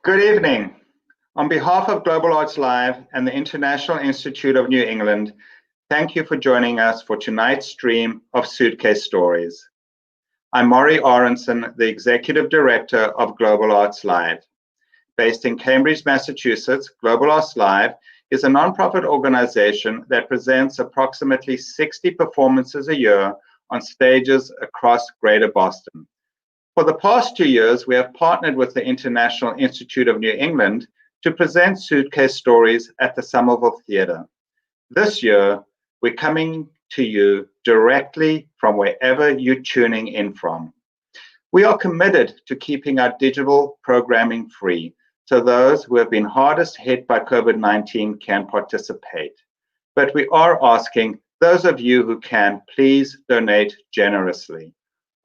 Good evening. On behalf of Global Arts Live and the International Institute of New England, thank you for joining us for tonight's stream of Suitcase Stories. I'm Maury Aronson, the Executive Director of Global Arts Live. Based in Cambridge, Massachusetts, Global Arts Live is a nonprofit organization that presents approximately 60 performances a year on stages across Greater Boston. For the past 2 years, we have partnered with the International Institute of New England to present Suitcase Stories at the Somerville Theatre. This year, we're coming to you directly from wherever you're tuning in from. We are committed to keeping our digital programming free, so those who have been hardest hit by COVID-19 can participate. But we are asking those of you who can, please donate generously.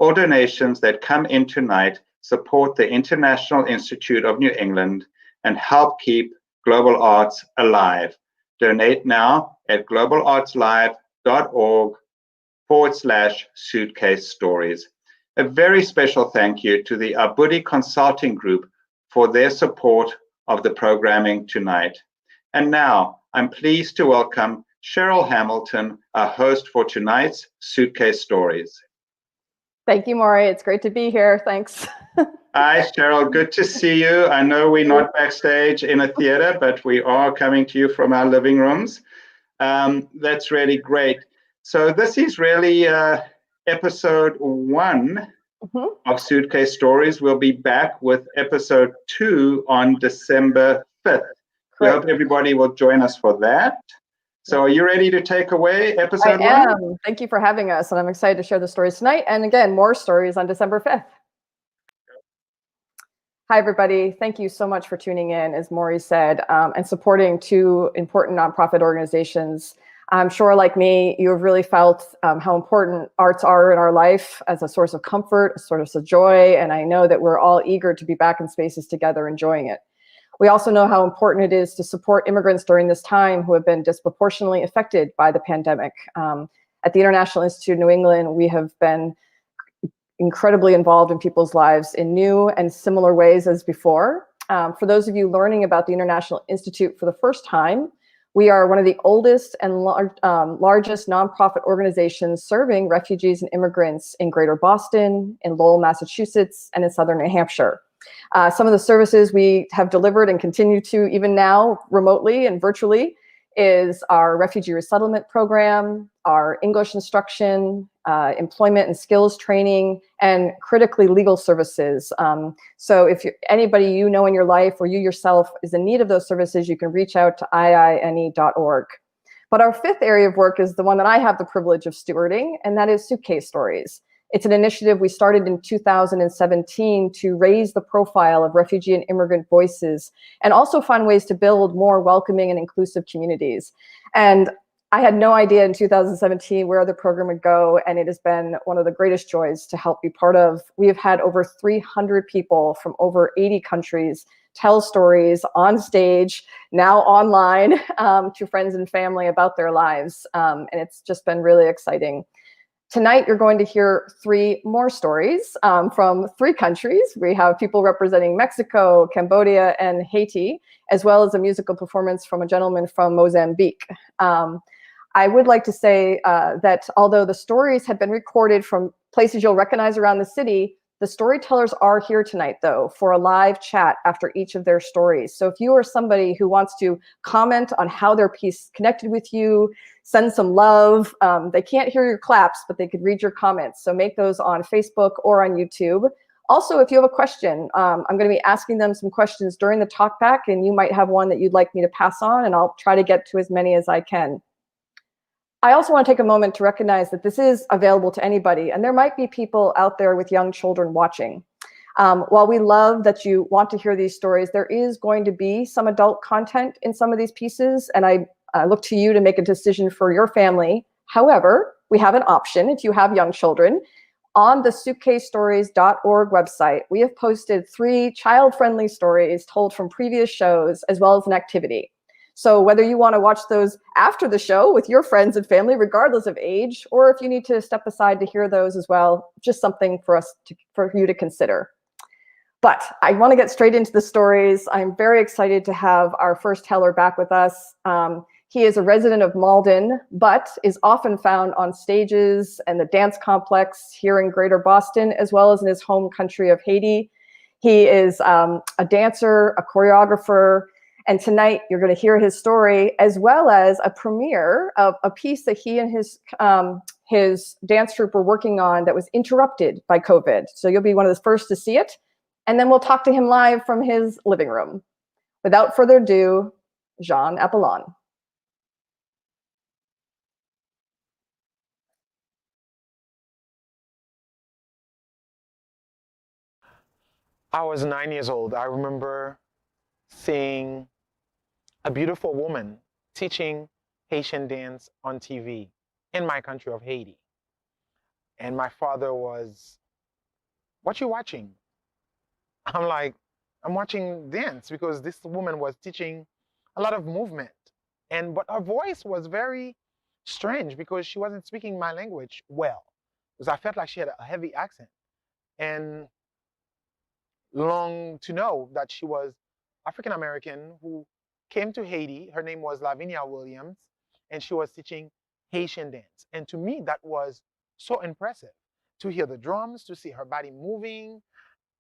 All donations that come in tonight support the International Institute of New England and help keep global arts alive. Donate now at globalartslive.org/Suitcase Stories. A very special thank you to the Abudi Consulting Group for their support of the programming tonight. And now I'm pleased to welcome Cheryl Hamilton, our host for tonight's Suitcase Stories. Thank you, Maury. It's great to be here. Thanks. Hi, Cheryl. Good to see you. I know we're not backstage in a theater, but we are coming to you from our living rooms. That's really great. So this is really episode 1 of Suitcase Stories. We'll be back with episode 2 on December 5th. We hope everybody will join us for that. So are you ready to take away episode 1? I am. Thank you for having us, and I'm excited to share the stories tonight. And again, more stories on December 5th. Hi, everybody. Thank you so much for tuning in, as Maury said, and supporting 2 important nonprofit organizations. I'm sure, like me, you have really felt how important arts are in our life as a source of comfort, a source of joy, and I know that we're all eager to be back in spaces together enjoying it. We also know how important it is to support immigrants during this time who have been disproportionately affected by the pandemic. At the International Institute of New England, we have been incredibly involved in people's lives in new and similar ways as before. For those of you learning about the International Institute for the first time, we are one of the oldest and largest nonprofit organizations serving refugees and immigrants in Greater Boston, in Lowell, Massachusetts, and in Southern New Hampshire. Some of the services we have delivered and continue to even now remotely and virtually is our refugee resettlement program, our English instruction, employment and skills training, and critically legal services. So if anybody you know in your life or you yourself is in need of those services, you can reach out to iine.org. But our 5th area of work is the one that I have the privilege of stewarding, and that is Suitcase Stories. It's an initiative we started in 2017 to raise the profile of refugee and immigrant voices and also find ways to build more welcoming and inclusive communities. And I had no idea in 2017 where the program would go, and it has been one of the greatest joys to help be part of. We have had over 300 people from over 80 countries tell stories on stage, now online, to friends and family about their lives, and it's just been really exciting. Tonight, you're going to hear 3 more stories from 3 countries. We have people representing Mexico, Cambodia, and Haiti, as well as a musical performance from a gentleman from Mozambique. I would like to say that although the stories have been recorded from places you'll recognize around the city, the storytellers are here tonight, though, for a live chat after each of their stories. So if you are somebody who wants to comment on how their piece connected with you, send some love. They can't hear your claps, but they could read your comments. So make those on Facebook or on YouTube. Also, if you have a question, I'm going to be asking them some questions during the talk back, and you might have one that you'd like me to pass on, and I'll try to get to as many as I can. I also want to take a moment to recognize that this is available to anybody, and there might be people out there with young children watching. While we love that you want to hear these stories, there is going to be some adult content in some of these pieces, and I look to you to make a decision for your family. However, we have an option if you have young children. On the suitcasestories.org website, we have posted 3 child-friendly stories told from previous shows, as well as an activity. So whether you want to watch those after the show with your friends and family, regardless of age, or if you need to step aside to hear those as well, just something for you to consider. But I want to get straight into the stories. I'm very excited to have our first teller back with us. He is a resident of Malden, but is often found on stages and the dance complex here in Greater Boston, as well as in his home country of Haiti. He is a dancer, a choreographer, and tonight you're going to hear his story, as well as a premiere of a piece that he and his dance troupe were working on that was interrupted by COVID. So you'll be one of the first to see it. And then we'll talk to him live from his living room. Without further ado, Jean Appolon. I was 9 years old. I remember seeing a beautiful woman teaching Haitian dance on TV in my country of Haiti. And my father was, "What you watching?" I'm like, "I'm watching dance," because this woman was teaching a lot of movement. But her voice was very strange because she wasn't speaking my language well. Because I felt like she had a heavy accent. And long to know that she was African American who came to Haiti. Her name was Lavinia Williams, and she was teaching Haitian dance. And to me, that was so impressive to hear the drums, to see her body moving.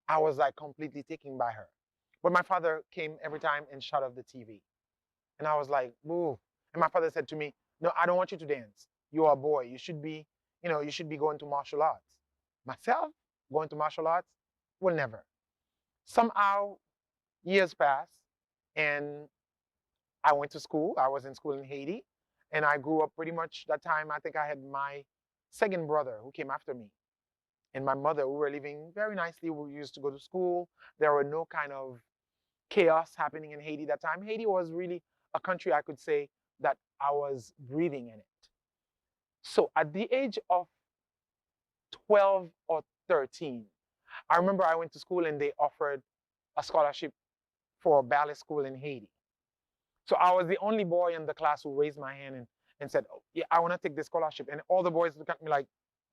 I was like completely taken by her. But my father came every time and shut off the TV. And I was like, "Move." And my father said to me, "No, I don't want you to dance. You are a boy. You should be, you should be going to martial arts." Myself, going to martial arts? Will never. Somehow, years passed, and I went to school. I was in school in Haiti, and I grew up pretty much that time. I think I had my second brother who came after me, and my mother. We were living very nicely. We used to go to school. There were no kind of chaos happening in Haiti that time. Haiti was really a country I could say that I was breathing in it. So at the age of 12 or 13, I remember I went to school and they offered a scholarship for ballet school in Haiti. So I was the only boy in the class who raised my hand and said, "Oh, yeah, I want to take this scholarship." And all the boys look at me like,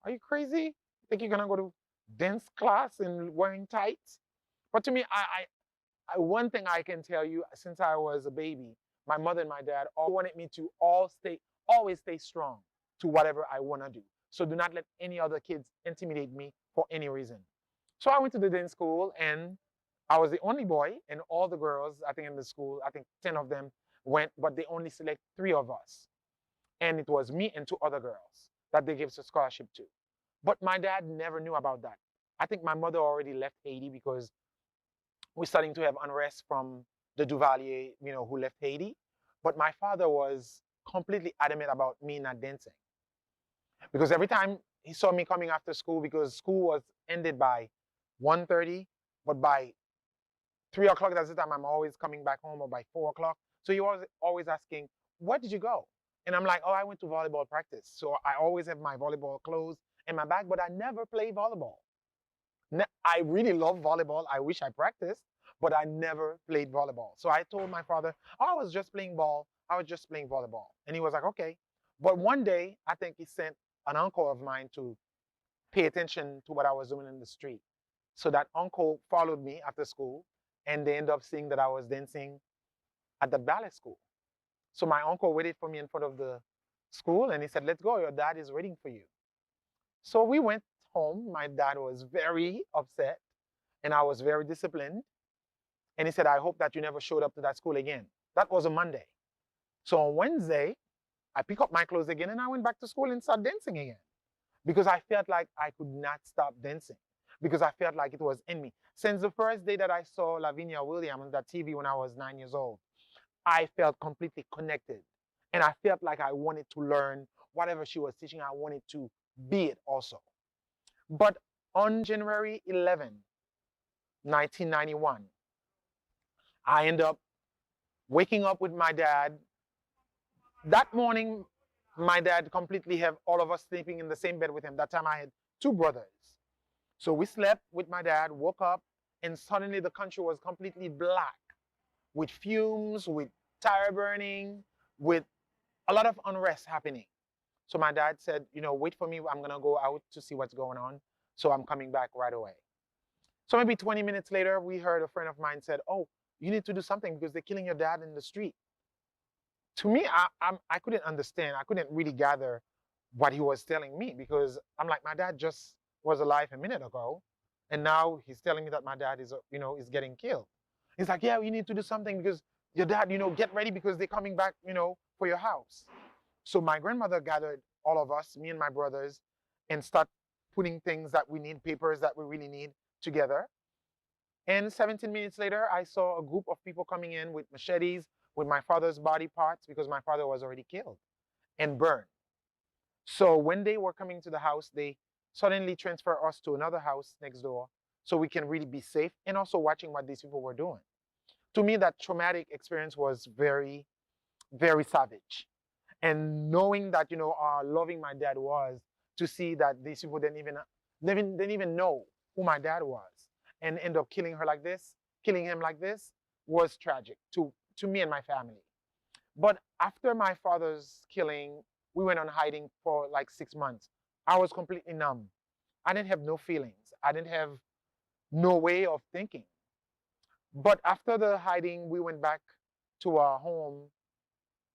"Are you crazy? Think you're going to go to dance class and wearing tights?" But to me, one thing I can tell you, since I was a baby, my mother and my dad all wanted me to always stay strong to whatever I want to do. So do not let any other kids intimidate me for any reason. So I went to the dance school, and I was the only boy, and all the girls, I think in the school, I think 10 of them went, but they only select 3 of us. And it was me and 2 other girls that they gave us a scholarship to. But my dad never knew about that. I think my mother already left Haiti because we're starting to have unrest from the Duvalier, who left Haiti. But my father was completely adamant about me not dancing. Because every time he saw me coming after school, because school was ended by 1:30, but by 3 o'clock, that's the time I'm always coming back home, or by 4 o'clock. So he was always asking, "Where did you go?" And I'm like, "Oh, I went to volleyball practice." So I always have my volleyball clothes in my bag, but I never played volleyball. I really love volleyball. I wish I practiced, but I never played volleyball. So I told my father, "Oh, I was just playing ball. I was just playing volleyball." And he was like, "Okay." But one day, I think he sent an uncle of mine to pay attention to what I was doing in the street. So that uncle followed me after school, and they ended up seeing that I was dancing at the ballet school. So my uncle waited for me in front of the school, and he said, "Let's go. Your dad is waiting for you." So we went home. My dad was very upset, and I was very disciplined. And he said, "I hope that you never showed up to that school again." That was a Monday. So on Wednesday, I picked up my clothes again, and I went back to school and started dancing again, because I felt like I could not stop dancing, because I felt like it was in me. Since the first day that I saw Lavinia Williams on that TV when I was 9 years old, I felt completely connected. And I felt like I wanted to learn whatever she was teaching. I wanted to be it also. But on January 11, 1991, I ended up waking up with my dad. That morning, my dad completely have all of us sleeping in the same bed with him. That time I had 2 brothers. So we slept with my dad, woke up, and suddenly the country was completely black, with fumes, with tire burning, with a lot of unrest happening. So my dad said, "Wait for me. I'm going to go out to see what's going on. So I'm coming back right away." So maybe 20 minutes later, we heard a friend of mine said, oh, you need to do something because they're killing your dad in the street. To me, I couldn't understand. I couldn't really gather what he was telling me, because I'm like, my dad just was alive a minute ago, and now he's telling me that my dad is, is getting killed. He's like, yeah, you need to do something because your dad, get ready because they're coming back, for your house. So my grandmother gathered all of us, me and my brothers, and start putting things that we need, papers that we really need, together. And 17 minutes later, I saw a group of people coming in with machetes, with my father's body parts, because my father was already killed and burned. So when they were coming to the house, they suddenly transfer us to another house next door so we can really be safe, and also watching what these people were doing. To me, that traumatic experience was very, very savage. And knowing that, how loving my dad was, to see that these people didn't even know who my dad was, and end up killing him like this, was tragic to me and my family. But after my father's killing, we went on hiding for like 6 months. I was completely numb. I didn't have no feelings. I didn't have no way of thinking. But after the hiding, we went back to our home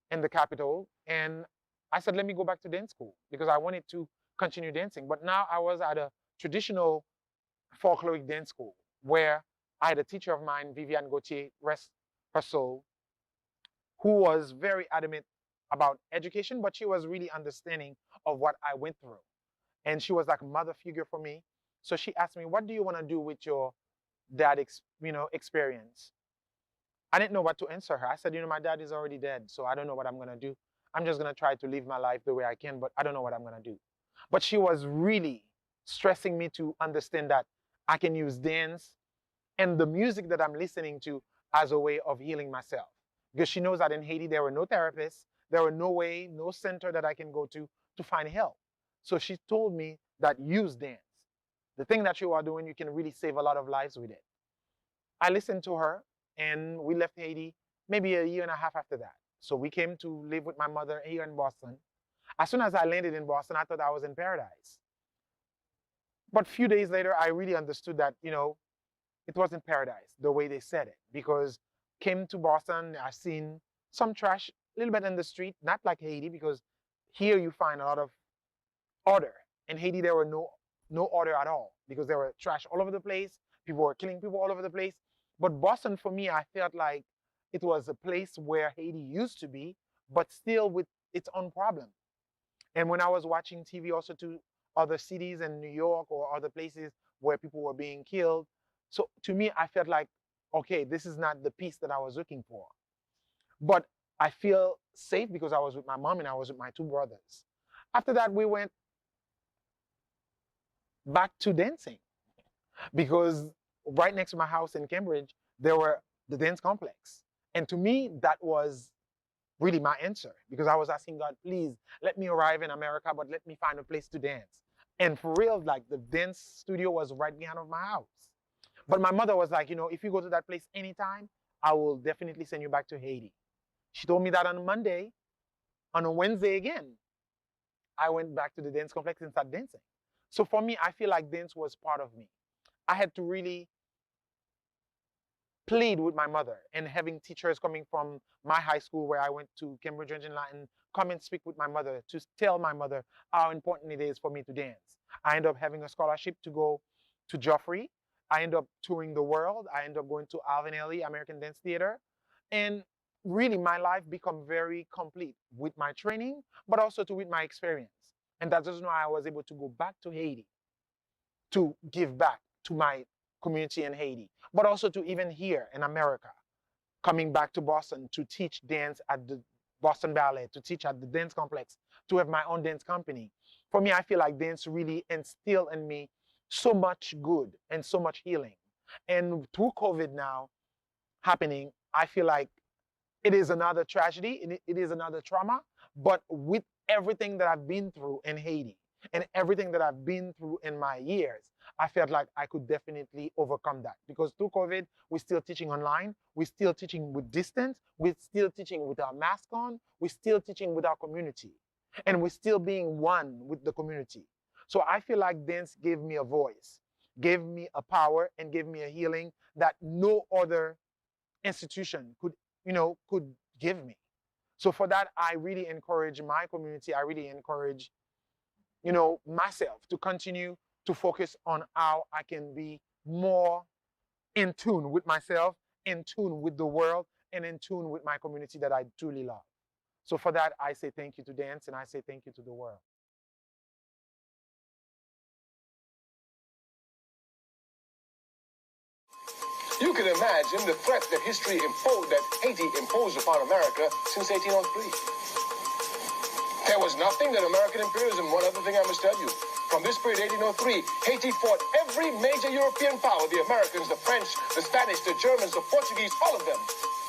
in the capital, and I said, let me go back to dance school, because I wanted to continue dancing. But now I was at a traditional folkloric dance school where I had a teacher of mine, Viviane Gauthier, rest her soul, who was very adamant about education, but she was really understanding of what I went through. And she was like a mother figure for me. So she asked me, what do you want to do with your dad experience? I didn't know what to answer her. I said, my dad is already dead, so I don't know what I'm going to do. I'm just going to try to live my life the way I can, but I don't know what I'm going to do. But she was really stressing me to understand that I can use dance and the music that I'm listening to as a way of healing myself. Because she knows that in Haiti, there were no therapists, there were no center that I can go to find help. So she told me that use dance. The thing that you are doing, you can really save a lot of lives with it. I listened to her, and we left Haiti maybe a year and a half after that. So we came to live with my mother here in Boston. As soon as I landed in Boston, I thought I was in paradise. But a few days later, I really understood that, it wasn't paradise the way they said it, because came to Boston, I've seen some trash a little bit in the street, not like Haiti, because here you find a lot of order. In Haiti, there were no order at all, because there were trash all over the place. People were killing people all over the place. But Boston, for me, I felt like it was a place where Haiti used to be, but still with its own problem. And when I was watching TV also to other cities in New York or other places where people were being killed, so to me, I felt like, okay, this is not the peace that I was looking for. But I feel safe because I was with my mom and I was with my two brothers. After that, we went back to dancing, because right next to my house in Cambridge, there were the dance complex. And to me, that was really my answer, because I was asking God, please let me arrive in America, but let me find a place to dance. And for real, like, the dance studio was right behind of my house. But my mother was like, if you go to that place anytime, I will definitely send you back to Haiti. She told me that on a Monday. On a Wednesday again, I went back to the dance complex and started dancing. So for me, I feel like dance was part of me. I had to really plead with my mother, and having teachers coming from my high school where I went to, Cambridge and Latin, come and speak with my mother to tell my mother how important it is for me to dance. I ended up having a scholarship to go to Joffrey. I ended up touring the world. I ended up going to Alvin Ailey American Dance Theater. And really, my life became very complete with my training, but also with my experience. And that's just why I was able to go back to Haiti to give back to my community in Haiti, but also to even here in America, coming back to Boston to teach dance at the Boston Ballet, to teach at the dance complex, to have my own dance company. For me, I feel like dance really instilled in me so much good and so much healing. And through COVID now happening, I feel like it is another tragedy, it is another trauma, but with everything that I've been through in Haiti and everything that I've been through in my years, I felt like I could definitely overcome that. Because through COVID, we're still teaching online, we're still teaching with distance, we're still teaching with our mask on, we're still teaching with our community, and we're still being one with the community. So I feel like dance gave me a voice gave me a power and gave me a healing that no other institution could, could give me. So for that, I really encourage my community. I really encourage, myself to continue to focus on how I can be more in tune with myself, in tune with the world, and in tune with my community that I truly love. So for that, I say thank you to dance, and I say thank you to the world. You can imagine the threat that Haiti imposed upon America since 1803. There was nothing that American imperialism. One other thing I must tell you. From this period, 1803, Haiti fought every major European power, the Americans, the French, the Spanish, the Germans, the Portuguese, all of them,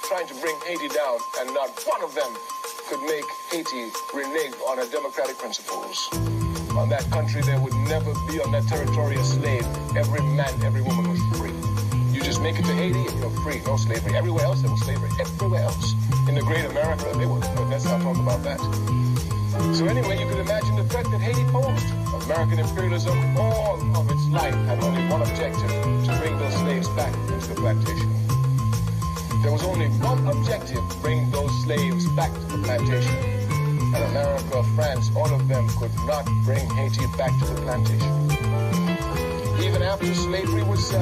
trying to bring Haiti down, and not one of them could make Haiti renege on her democratic principles. On that country, there would never be, on that territory, a slave. Every man, every woman was free. You just make it to Haiti and you're free, no slavery. Everywhere else, there was slavery. Everywhere else. In the great America, they were, but let's not talk about that. So anyway, you can imagine the threat that Haiti posed. American imperialism, all of its life, had only one objective, to bring those slaves back into the plantation. There was only one objective, bring those slaves back to the plantation. And America, France, all of them could not bring Haiti back to the plantation. Even after slavery was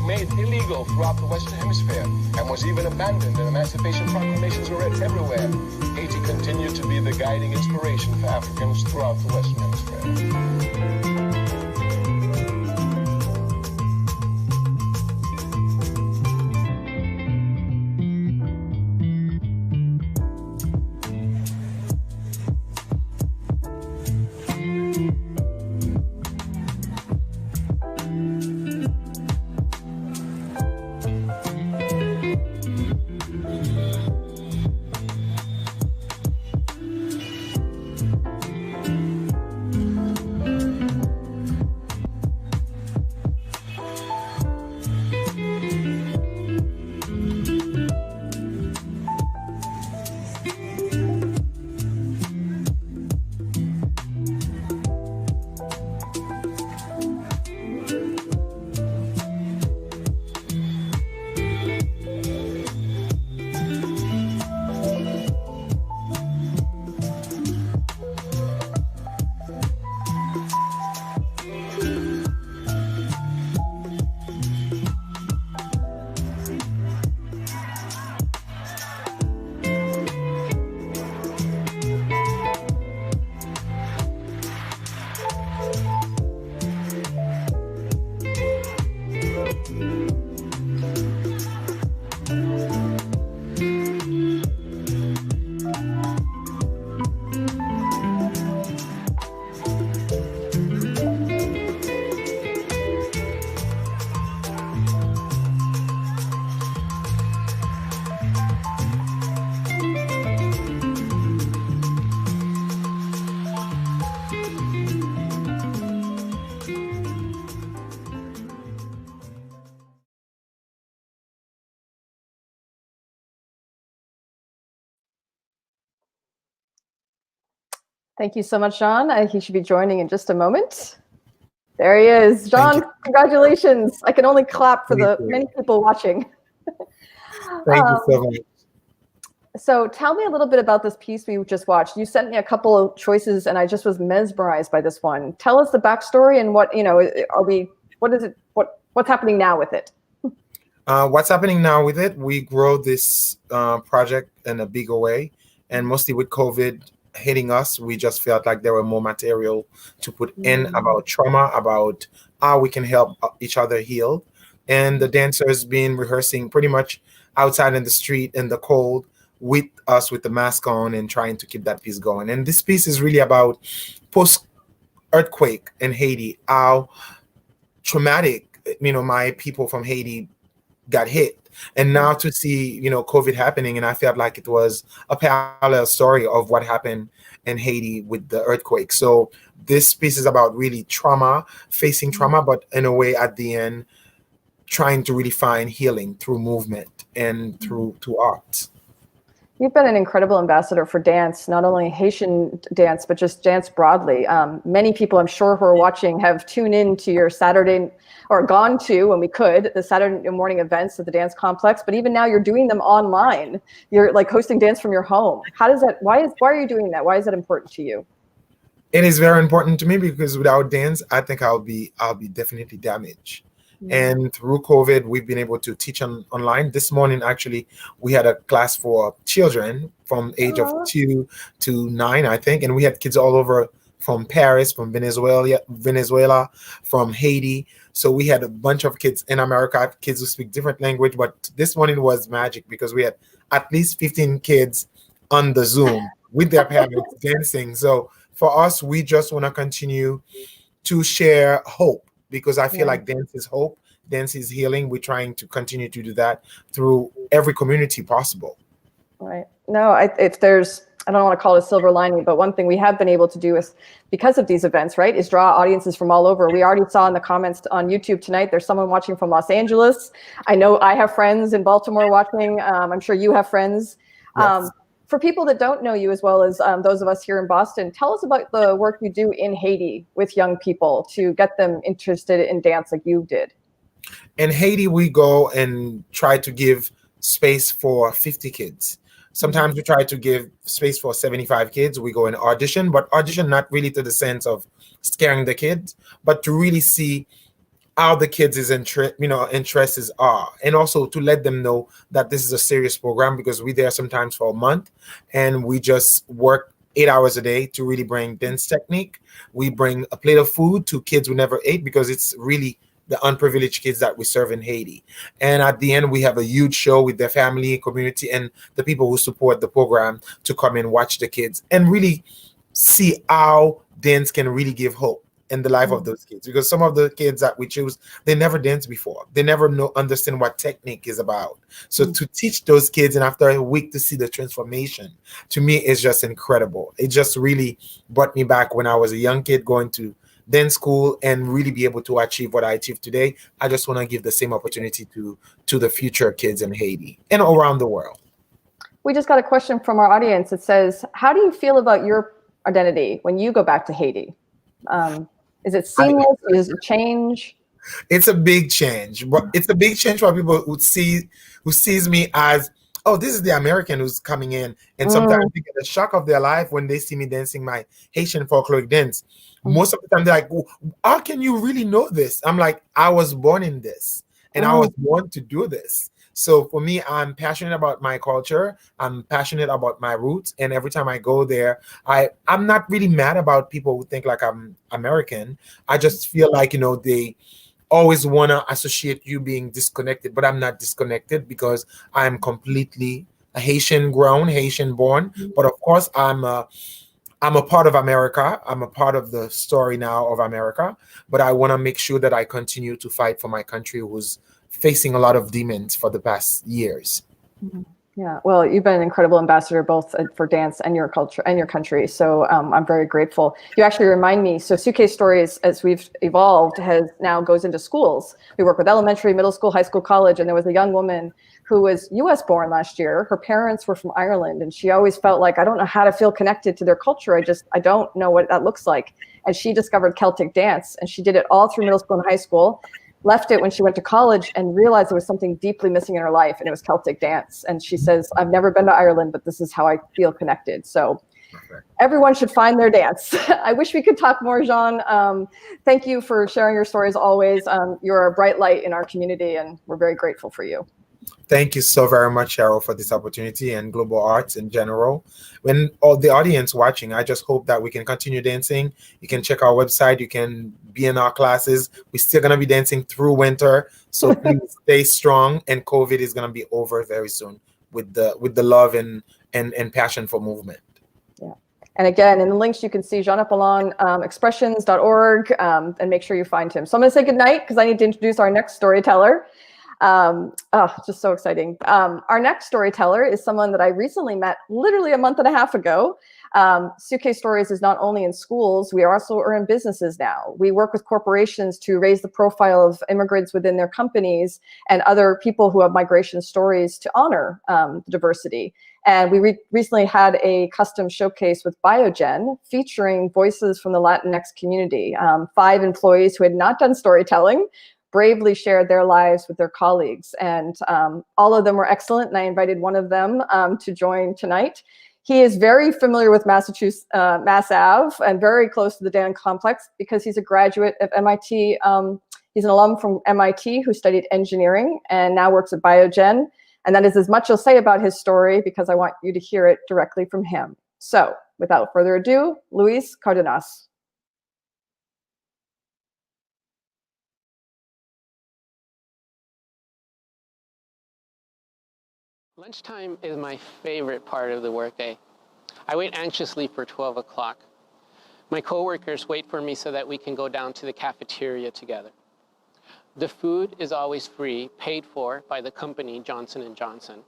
made illegal throughout the Western Hemisphere and was even abandoned and emancipation proclamations were read everywhere, Haiti continued to be the guiding inspiration for Africans throughout the Western Hemisphere. Thank you so much, Jean. He should be joining in just a moment. There he is. Jean, congratulations. I can only clap for the many people watching. Thank you so much. So tell me a little bit about this piece we just watched. You sent me a couple of choices and I just was mesmerized by this one. Tell us the backstory and what's happening now with it? What's happening now with it? We grow this project in a bigger way, and mostly with COVID hitting us, we just felt like there were more material to put in about trauma, about how we can help each other heal. And the dancers been rehearsing pretty much outside in the street in the cold with us with the mask on and trying to keep that piece going. And this piece is really about post-earthquake in Haiti, how traumatic, my people from Haiti got hit. And now to see, COVID happening, and I felt like it was a parallel story of what happened in Haiti with the earthquake. So this piece is about really trauma, facing trauma, but in a way at the end, trying to really find healing through movement and through art. You've been an incredible ambassador for dance, not only Haitian dance, but just dance broadly. Many people, I'm sure, who are watching have tuned in to your Saturday, or gone to, when we could, the Saturday morning events at the dance complex. But even now you're doing them online. You're like hosting dance from your home. How does that, why are you doing that? Why is that important to you? It is very important to me because without dance, I think I'll be definitely damaged. And through COVID, we've been able to teach online. This morning, actually, we had a class for children from age of 2 to 9, I think. And we had kids all over, from Paris, from Venezuela, from Haiti. So we had a bunch of kids in America, kids who speak different language. But this morning was magic because we had at least 15 kids on the Zoom with their parents dancing. So for us, we just want to continue to share hope, because I feel like dance is hope, dance is healing. We're trying to continue to do that through every community possible. Right. No, if there's, I don't want to call it a silver lining, but one thing we have been able to do is, because of these events, right, is draw audiences from all over. We already saw in the comments on YouTube tonight, there's someone watching from Los Angeles. I know I have friends in Baltimore watching. I'm sure you have friends. Yes. For people that don't know you as well as those of us here in Boston, tell us about the work you do in Haiti with young people to get them interested in dance like you did. In Haiti, we go and try to give space for 50 kids. Sometimes we try to give space for 75 kids. We go and audition, but audition not really to the sense of scaring the kids, but to really see how the kids' interests are, and also to let them know that this is a serious program, because we're there sometimes for a month and we just work 8 hours a day to really bring dance technique. We bring a plate of food to kids who never ate, because it's really the unprivileged kids that we serve in Haiti. And at the end, we have a huge show with their family, community, and the people who support the program to come and watch the kids and really see how dance can really give hope in the life of those kids. Because some of the kids that we choose, they never danced before. They never understand what technique is about. So to teach those kids, and after a week to see the transformation, to me is just incredible. It just really brought me back when I was a young kid going to dance school and really be able to achieve what I achieved today. I just want to give the same opportunity to the future kids in Haiti and around the world. We just got a question from our audience. It says, how do you feel about your identity when you go back to Haiti? Is it seamless? Does it change? It's a big change, but it's a big change for people who sees me as, oh, this is the American who's coming in, and sometimes they get the shock of their life when they see me dancing my Haitian folkloric dance. Most of the time they're like, how can you really know this? I'm like, I was born in this, and I was born to do this. So for me, I'm passionate about my culture. I'm passionate about my roots. And every time I go there, I'm not really mad about people who think like I'm American. I just feel like, they always want to associate you being disconnected, but I'm not disconnected, because I'm completely a Haitian grown, Haitian born. But of course, I'm a part of America. I'm a part of the story now of America, but I want to make sure that I continue to fight for my country, who's facing a lot of demons for the past years. Yeah, well, you've been an incredible ambassador both for dance and your culture and your country. So I'm very grateful. You actually remind me. So Suitcase Stories, as we've evolved, now goes into schools. We work with elementary, middle school, high school, college, and there was a young woman who was US born last year. Her parents were from Ireland, and she always felt like, I don't know how to feel connected to their culture. I don't know what that looks like. And she discovered Celtic dance, and she did it all through middle school and high school. Left it when she went to college and realized there was something deeply missing in her life, and it was Celtic dance. And she says, I've never been to Ireland, but this is how I feel connected. So everyone should find their dance. I wish we could talk more, Jean. Thank you for sharing your stories always. You're a bright light in our community, and we're very grateful for you. Thank you so very much, Cheryl, for this opportunity, and global arts in general. When all the audience watching, I just hope that we can continue dancing. You can check our website. You can be in our classes. We're still going to be dancing through winter. So please stay strong. And COVID is going to be over very soon with the love and passion for movement. Yeah. And again, in the links, you can see Jean Appolon Expressions.org, and make sure you find him. So I'm going to say goodnight because I need to introduce our next storyteller. Just so exciting. Our next storyteller is someone that I recently met literally a month and a half ago. Suitcase Stories is not only in schools, we also are in businesses now. We work with corporations to raise the profile of immigrants within their companies and other people who have migration stories to honor the diversity. And we recently had a custom showcase with Biogen featuring voices from the Latinx community. 5 employees who had not done storytelling bravely shared their lives with their colleagues. And all of them were excellent. And I invited one of them to join tonight. He is very familiar with Massachusetts, Mass Ave, and very close to the Dan Complex because he's a graduate of MIT. He's an alum from MIT who studied engineering and now works at Biogen. And that is as much I'll say about his story because I want you to hear it directly from him. So without further ado, Luis Cardenas. Lunchtime is my favorite part of the workday. I wait anxiously for 12 o'clock. My coworkers wait for me so that we can go down to the cafeteria together. The food is always free, paid for by the company Johnson & Johnson.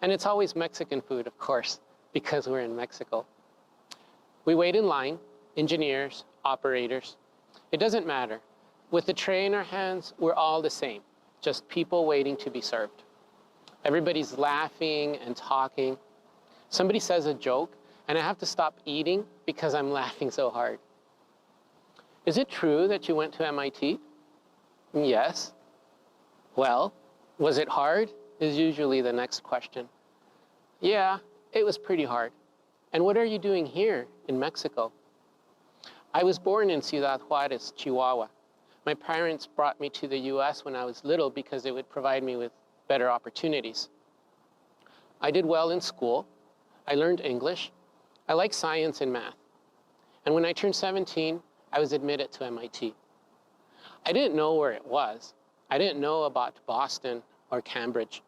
And it's always Mexican food, of course, because we're in Mexico. We wait in line, engineers, operators. It doesn't matter. With the tray in our hands, we're all the same, just people waiting to be served. Everybody's laughing and talking. Somebody says a joke, and I have to stop eating because I'm laughing so hard. Is it true that you went to MIT? Yes. Well, was it hard? Is usually the next question. Yeah, it was pretty hard. And what are you doing here in Mexico? I was born in Ciudad Juárez, Chihuahua. My parents brought me to the US when I was little because it would provide me with better opportunities. I did well in school. I learned English. I like science and math. And when I turned 17, I was admitted to MIT. I didn't know where it was. I didn't know about Boston or Cambridge.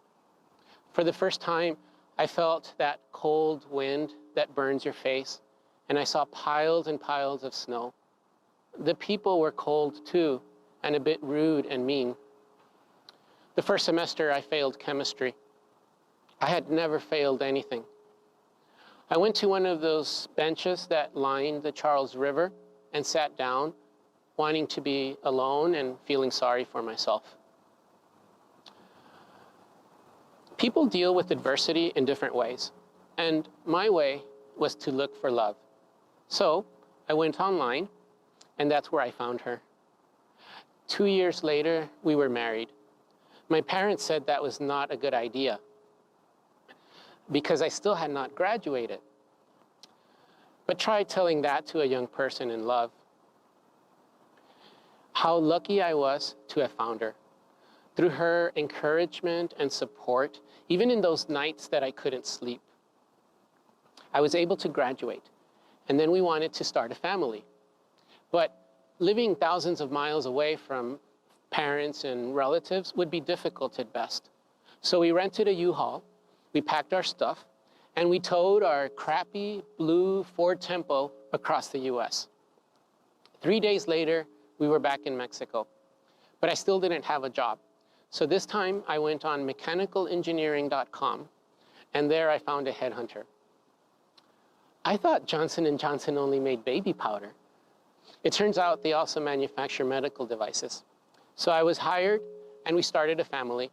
For the first time, I felt that cold wind that burns your face, and I saw piles and piles of snow. The people were cold too, and a bit rude and mean. The first semester, I failed chemistry. I had never failed anything. I went to one of those benches that lined the Charles River and sat down, wanting to be alone and feeling sorry for myself. People deal with adversity in different ways, and my way was to look for love. So I went online, and that's where I found her. 2 years later, we were married. My parents said that was not a good idea because I still had not graduated. But try telling that to a young person in love. How lucky I was to have found her. Through her encouragement and support, even in those nights that I couldn't sleep, I was able to graduate. And then we wanted to start a family. But living thousands of miles away from parents and relatives would be difficult at best. So we rented a U-Haul, we packed our stuff, and we towed our crappy blue Ford Tempo across the US. 3 days later, we were back in Mexico, but I still didn't have a job. So this time I went on mechanicalengineering.com, and there I found a headhunter. I thought Johnson & Johnson only made baby powder. It turns out they also manufacture medical devices. So I was hired, and we started a family.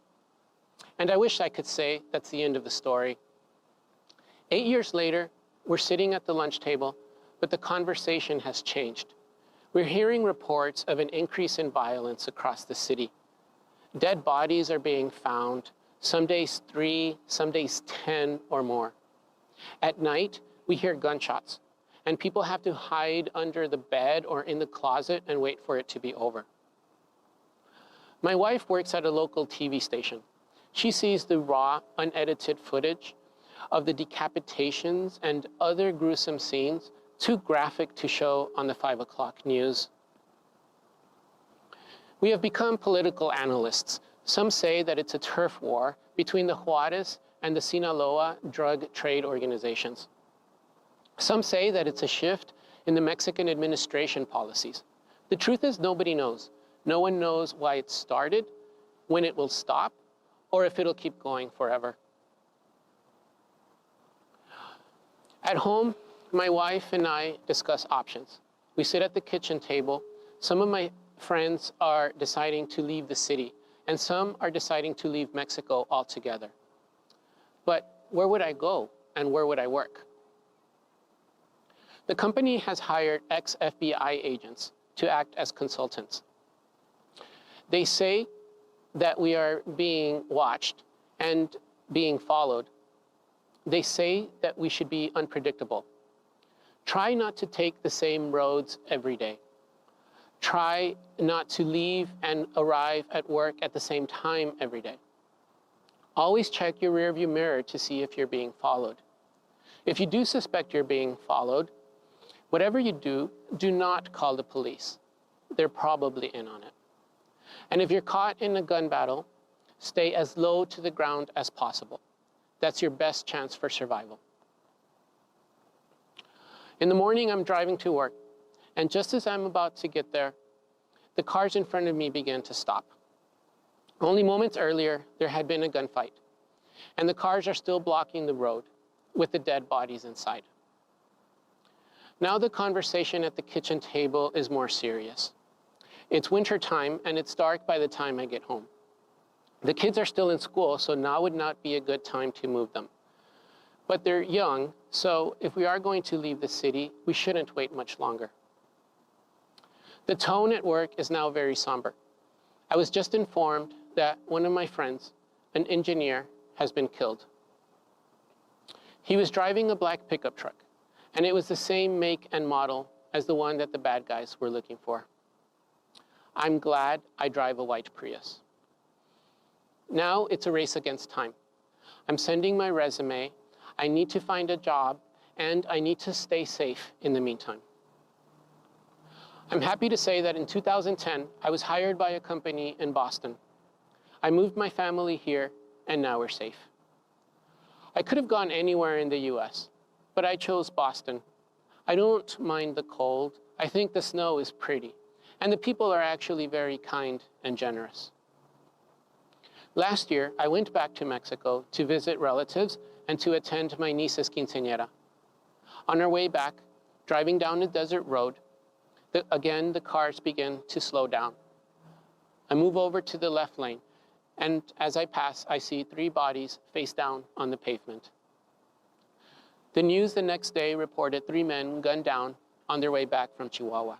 And I wish I could say that's the end of the story. 8 years later, we're sitting at the lunch table, but the conversation has changed. We're hearing reports of an increase in violence across the city. Dead bodies are being found, some days 3, some days 10 or more. At night, we hear gunshots, and people have to hide under the bed or in the closet and wait for it to be over. My wife works at a local TV station. She sees the raw, unedited footage of the decapitations and other gruesome scenes, too graphic to show on the 5 o'clock news. We have become political analysts. Some say that it's a turf war between the Juárez and the Sinaloa drug trade organizations. Some say that it's a shift in the Mexican administration policies. The truth is nobody knows. No one knows why it started, when it will stop, or if it'll keep going forever. At home, my wife and I discuss options. We sit at the kitchen table. Some of my friends are deciding to leave the city, and some are deciding to leave Mexico altogether. But where would I go, and where would I work? The company has hired ex-FBI agents to act as consultants. They say that we are being watched and being followed. They say that we should be unpredictable. Try not to take the same roads every day. Try not to leave and arrive at work at the same time every day. Always check your rearview mirror to see if you're being followed. If you do suspect you're being followed, whatever you do, do not call the police. They're probably in on it. And if you're caught in a gun battle, stay as low to the ground as possible. That's your best chance for survival. In the morning, I'm driving to work, and just as I'm about to get there, the cars in front of me began to stop. Only moments earlier, there had been a gunfight, and the cars are still blocking the road with the dead bodies inside. Now the conversation at the kitchen table is more serious. It's winter time, and it's dark by the time I get home. The kids are still in school, so now would not be a good time to move them. But they're young, so if we are going to leave the city, we shouldn't wait much longer. The tone at work is now very somber. I was just informed that one of my friends, an engineer, has been killed. He was driving a black pickup truck, and it was the same make and model as the one that the bad guys were looking for. I'm glad I drive a white Prius. Now it's a race against time. I'm sending my resume. I need to find a job, and I need to stay safe in the meantime. I'm happy to say that in 2010, I was hired by a company in Boston. I moved my family here, and now we're safe. I could have gone anywhere in the US, but I chose Boston. I don't mind the cold. I think the snow is pretty, and the people are actually very kind and generous. Last year, I went back to Mexico to visit relatives and to attend my niece's quinceañera. On our way back, driving down a desert road, again, the cars begin to slow down. I move over to the left lane, and as I pass, I see 3 bodies face down on the pavement. The news the next day reported 3 men gunned down on their way back from Chihuahua.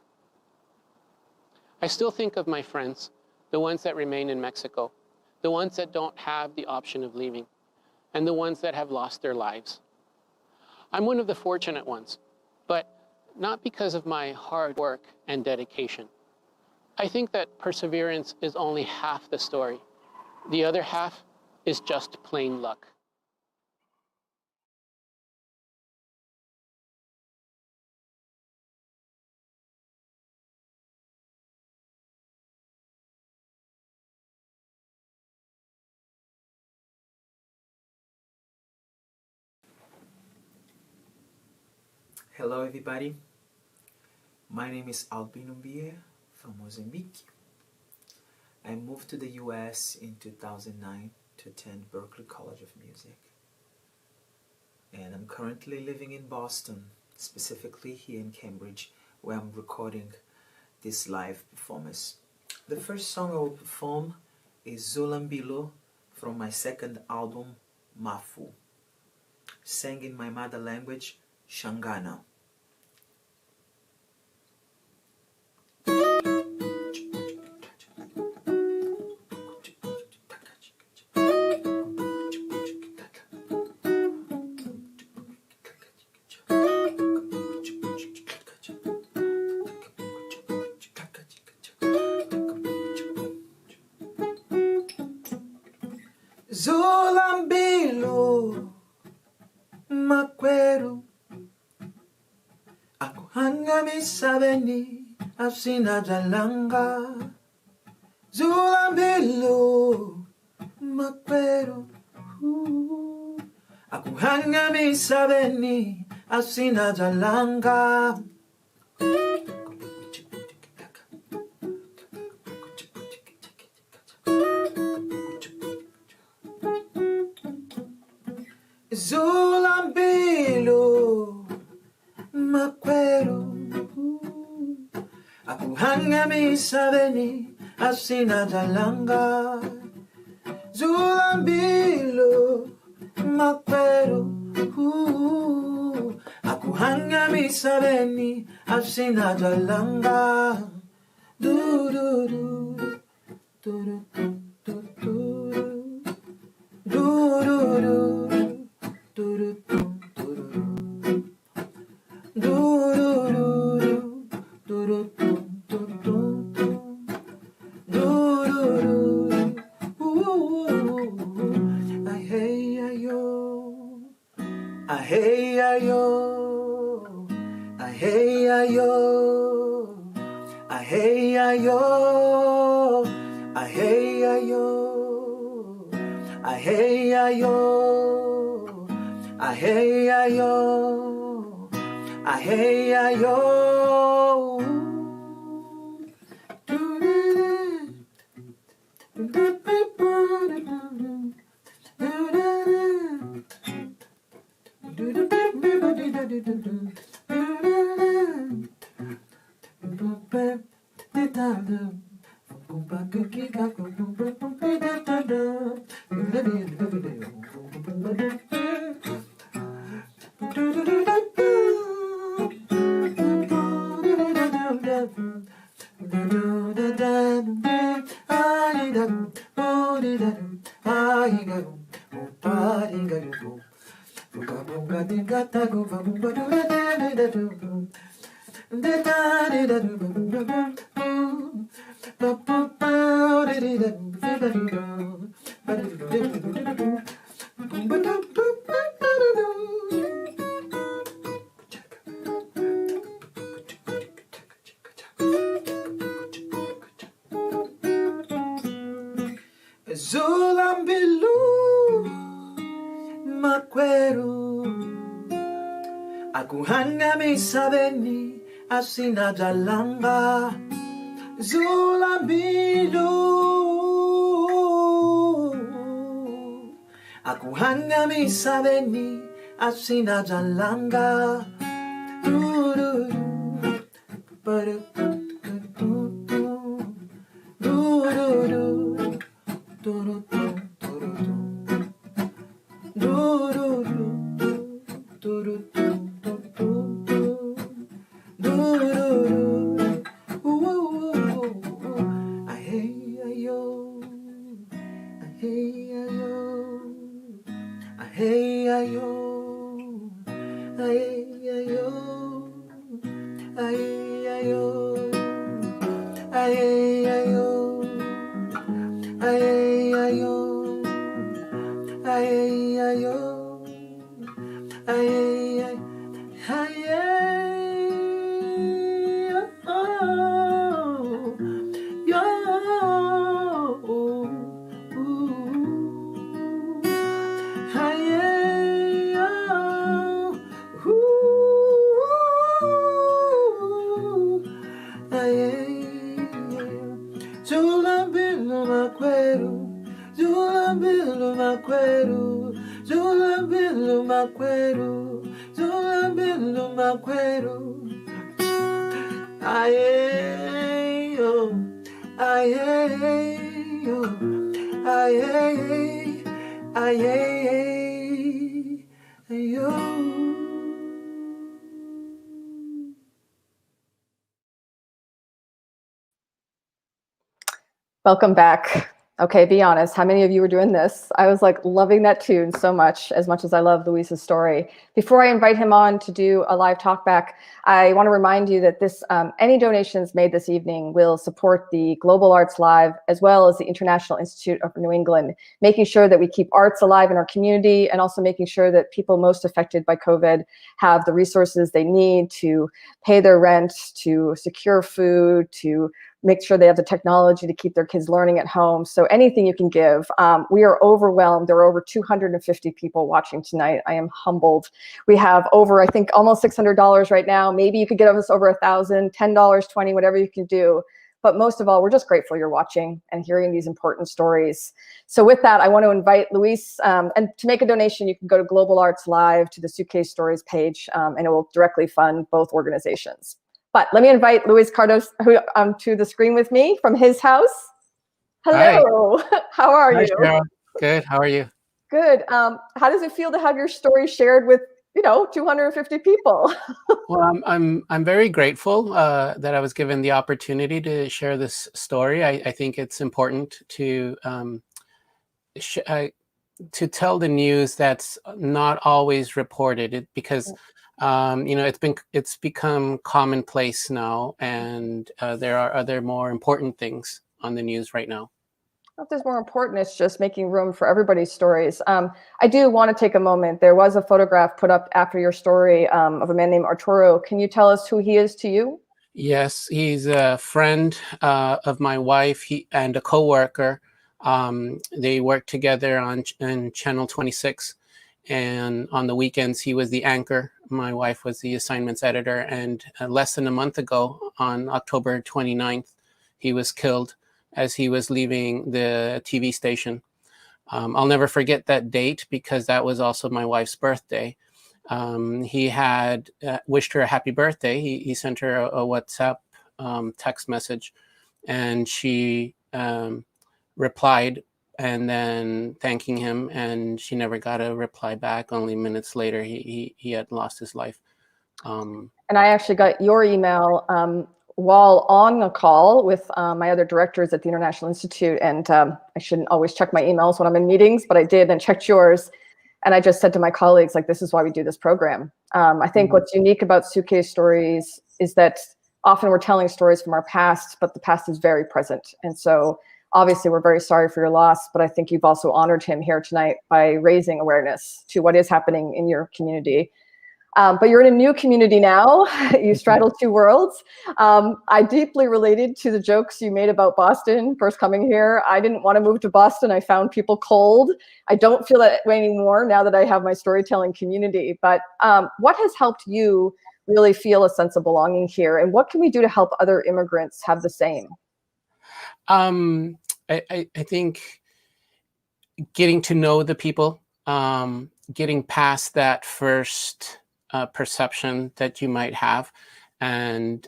I still think of my friends, the ones that remain in Mexico, the ones that don't have the option of leaving, and the ones that have lost their lives. I'm one of the fortunate ones, but not because of my hard work and dedication. I think that perseverance is only half the story. The other half is just plain luck. Hello everybody, my name is Albino Bier from Mozambique. I moved to the US in 2009 to attend Berklee College of Music. And I'm currently living in Boston, specifically here in Cambridge, where I'm recording this live performance. The first song I will perform is Zolambilo from my second album, Mafu, sang in my mother language, Shangana. Zolambilo makwero akuhanga misabeni asina jalanga. Zolambilo makwero akuhanga misabeni asina jalanga. Zulambilo makwero akuhanga misabeni asina jalanga Zulambilo makwero akuhanga misabeni asina jalanga du du du du du du du Zulambilu makwero akuhanga misabeni asina jalanga Zulambilu akuhanga misabeni asina jalanga Welcome back. Okay, be honest. How many of you were doing this? I was like loving that tune so much as I love Luis's story. Before I invite him on to do a live talk back, I want to remind you that this any donations made this evening will support the Global Arts Live as well as the International Institute of New England, making sure that we keep arts alive in our community and also making sure that people most affected by COVID have the resources they need to pay their rent, to secure food, to make sure they have the technology to keep their kids learning at home. So anything you can give. We are overwhelmed. There are over 250 people watching tonight. I am humbled. We have over, I think, almost $600 right now. Maybe you could get us over $1,000, $10, $20, whatever you can do. But most of all, we're just grateful you're watching and hearing these important stories. So with that, I want to invite Luis, and to make a donation, you can go to Global Arts Live to the Suitcase Stories page, and it will directly fund both organizations. But let me invite Luis Cardenas to the screen with me from his house. Hello, Hi. how are Hi, you? Cheryl. Good, how are you? Good. How does it feel to have your story shared with, 250 people? Well, I'm very grateful that I was given the opportunity to share this story. I think it's important to tell the news that's not always reported, because it's become commonplace now, and there are other more important things on the news right now. If there's more important, it's just making room for everybody's stories. I do want to take a moment. There was a photograph put up after your story of a man named Arturo. Can you tell us who he is to you? Yes, he's a friend of my wife, and a coworker. They worked together on Channel 26, and on the weekends he was the anchor. My wife was the assignments editor, and less than a month ago, on October 29th, he was killed as he was leaving the TV station. I'll never forget that date, because that was also my wife's birthday. He had wished her a happy birthday. He sent her a WhatsApp text message, and she replied and then thanking him, and she never got a reply back. Only minutes later, he had lost his life. And I actually got your email while on a call with my other directors at the International Institute, and I shouldn't always check my emails when I'm in meetings, but I did, and checked yours. And I just said to my colleagues, like, this is why we do this program. I think what's unique about Suitcase Stories is that often we're telling stories from our past, but the past is very present. And so obviously we're very sorry for your loss, but I think you've also honored him here tonight by raising awareness to what is happening in your community. But you're in a new community now. You straddle two worlds. I deeply related to the jokes you made about Boston first coming here. I didn't want to move to Boston. I found people cold. I don't feel that way anymore now that I have my storytelling community. But what has helped you really feel a sense of belonging here? And what can we do to help other immigrants have the same? I think getting to know the people, getting past that first perception that you might have, and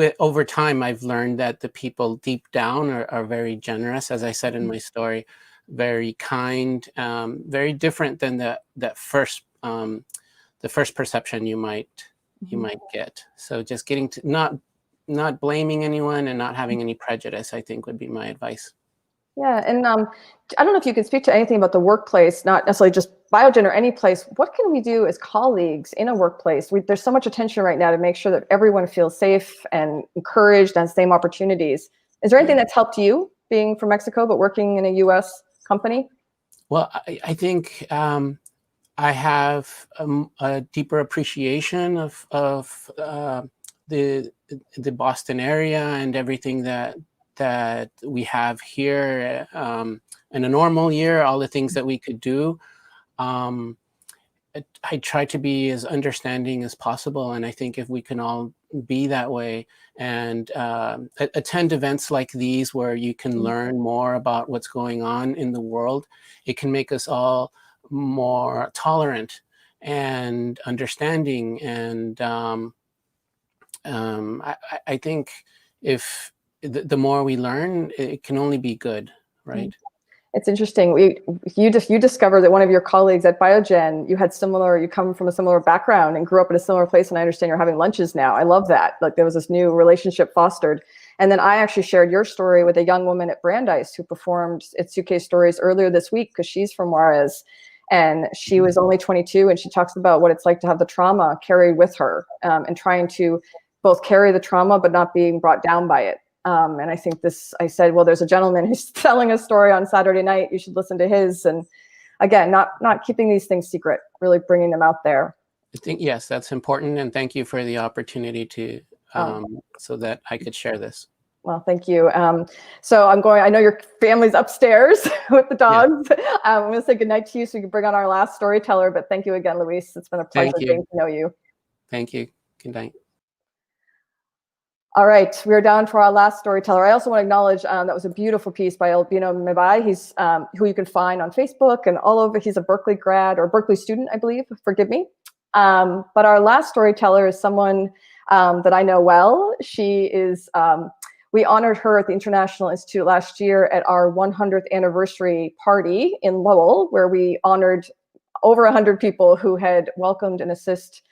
over time I've learned that the people deep down are very generous, as I said in my story, very kind, very different than the first perception you might get. So just getting to not blaming anyone and not having any prejudice, I think, would be my advice. Yeah, and I don't know if you can speak to anything about the workplace, not necessarily just Biogen or any place. What can we do as colleagues in a workplace? There's so much attention right now to make sure that everyone feels safe and encouraged and same opportunities. Is there anything that's helped you being from Mexico but working in a U.S. company? Well, I think I have a deeper appreciation of the Boston area and everything that we have here. In a normal year, all the things that we could do. I try to be as understanding as possible, and I think if we can all be that way and attend events like these where you can learn more about what's going on in the world, it can make us all more tolerant and understanding. And I think if the more we learn, it can only be good, right? It's interesting. You discovered that one of your colleagues at Biogen, you come from a similar background and grew up in a similar place, and I understand you're having lunches now. I love that. Like, there was this new relationship fostered. And then I actually shared your story with a young woman at Brandeis who performed at Suitcase Stories earlier this week, because she's from Juarez, and she was only 22, and she talks about what it's like to have the trauma carried with her, and trying to both carry the trauma but not being brought down by it. And I think I said, well, there's a gentleman who's telling a story on Saturday night. You should listen to his. And again, not keeping these things secret, really bringing them out there. I think, yes, that's important. And thank you for the opportunity to, so that I could share this. Well, thank you. So I know your family's upstairs with the dogs. Yeah. I'm going to say goodnight to you so you can bring on our last storyteller. But thank you again, Luis. It's been a pleasure getting to know you. Thank you. Good night. All right, we're down to our last storyteller. I also want to acknowledge that was a beautiful piece by Albino Mebai. He's who you can find on Facebook and all over. He's a Berkeley grad or Berkeley student, I believe. Forgive me. But our last storyteller is someone that I know well. She is. We honored her at the International Institute last year at our 100th anniversary party in Lowell, where we honored over 100 people who had welcomed and assist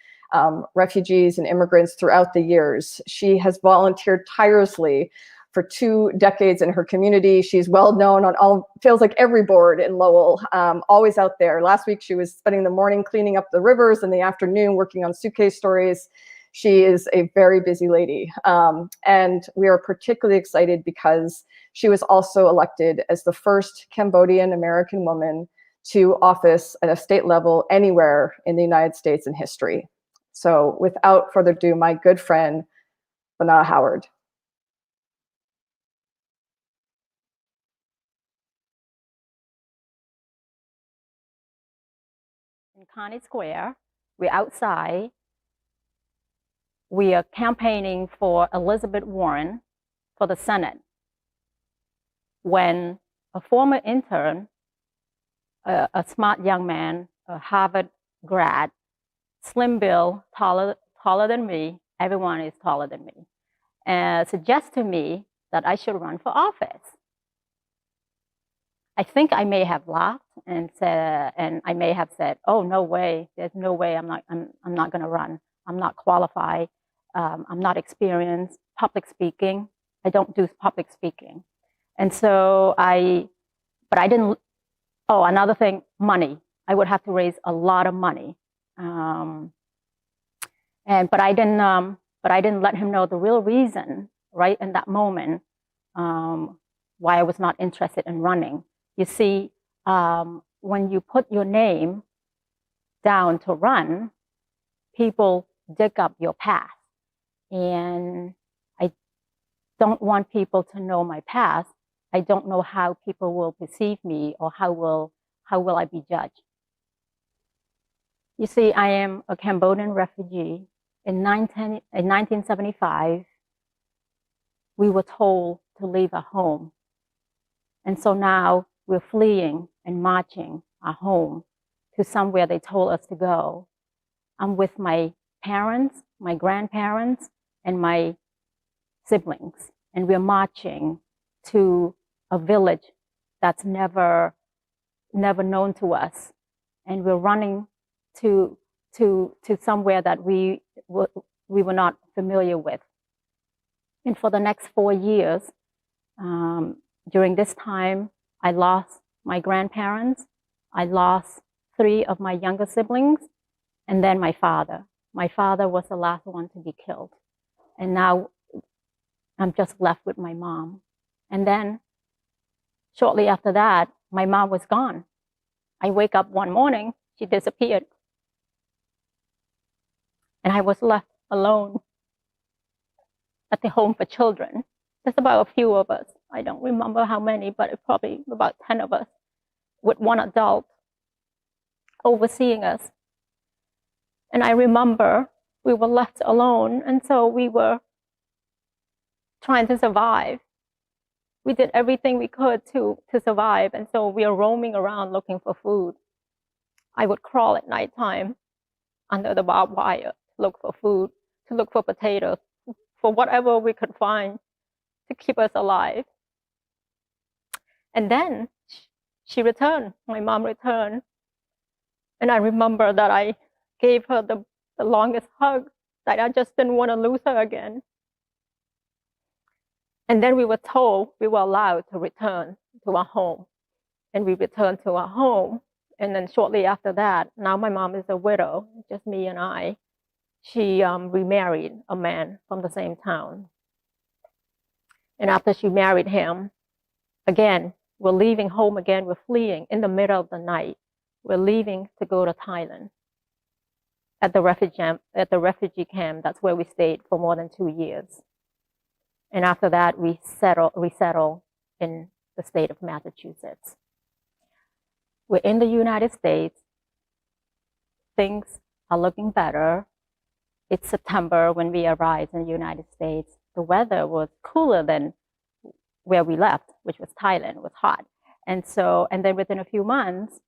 refugees and immigrants throughout the years. She has volunteered tirelessly for 2 decades in her community. She's well known on feels like every board in Lowell, always out there. Last week, she was spending the morning cleaning up the rivers and the afternoon working on Suitcase Stories. She is a very busy lady. And we are particularly excited because she was also elected as the first Cambodian American woman to office at a state level anywhere in the United States in history. So without further ado, my good friend, Vana Howard. In Connie Square, we're outside. We are campaigning for Elizabeth Warren for the Senate. When a former intern, a smart young man, a Harvard grad, slim build, taller than me, everyone is taller than me, suggests to me that I should run for office. I think I may have laughed and I may have said, "Oh, no way! There's no way! I'm not going to run. I'm not qualified. I'm not experienced public speaking. I don't do public speaking." And so but I didn't. Oh, another thing, money. I would have to raise a lot of money, but I didn't let him know the real reason, right in that moment, why I was not interested in running. You see, when you put your name down to run, people dig up your past. And I don't want people to know my past. I don't know how people will perceive me or how will I be judged. You see, I am a Cambodian refugee. In 1975, we were told to leave our home. And so now we're fleeing and marching our home to somewhere they told us to go. I'm with my parents, my grandparents, and my siblings. And we're marching to a village that's never known to us. And we're running to somewhere that we were not familiar with. And for the next 4 years, during this time, I lost my grandparents. I lost 3 of my younger siblings, and then my father. My father was the last one to be killed. And now I'm just left with my mom. And then shortly after that, my mom was gone. I wake up one morning, she disappeared. And I was left alone at the home for children. There's about a few of us. I don't remember how many, but it's probably about 10 of us, with one adult overseeing us. And I remember we were left alone, and so we were trying to survive. We did everything we could to survive, and so we are roaming around looking for food. I would crawl at nighttime under the barbed wire to look for food, to look for potatoes, for whatever we could find to keep us alive. And then she returned, my mom returned. And I remember that I gave her the longest hug, that I just didn't want to lose her again. And then we were told we were allowed to return to our home. And we returned to our home. And then shortly after that, now my mom is a widow, just me and I. She remarried a man from the same town. And after she married him, again, we're leaving home again, we're fleeing in the middle of the night. We're leaving to go to Thailand at the refugee camp. That's where we stayed for more than 2 years. And after that, we settled in the state of Massachusetts. We're in the United States. Things are looking better. It's September when we arrived in the United States. the weather was cooler than where we left, which was Thailand. It was hot. And then within a few months,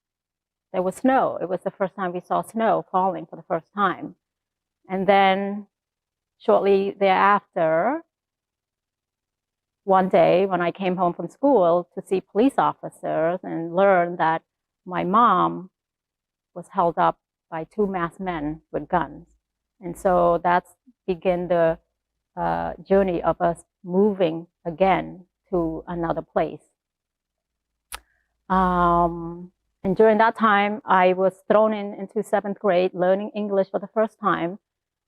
there was snow. It was the first time we saw snow falling for the first time. And then shortly thereafter, one day when I came home from school to see police officers and learned that my mom was held up by two masked men with guns. And so that's began the journey of us moving again to another place. And during that time, I was thrown into 7th grade, learning English for the first time.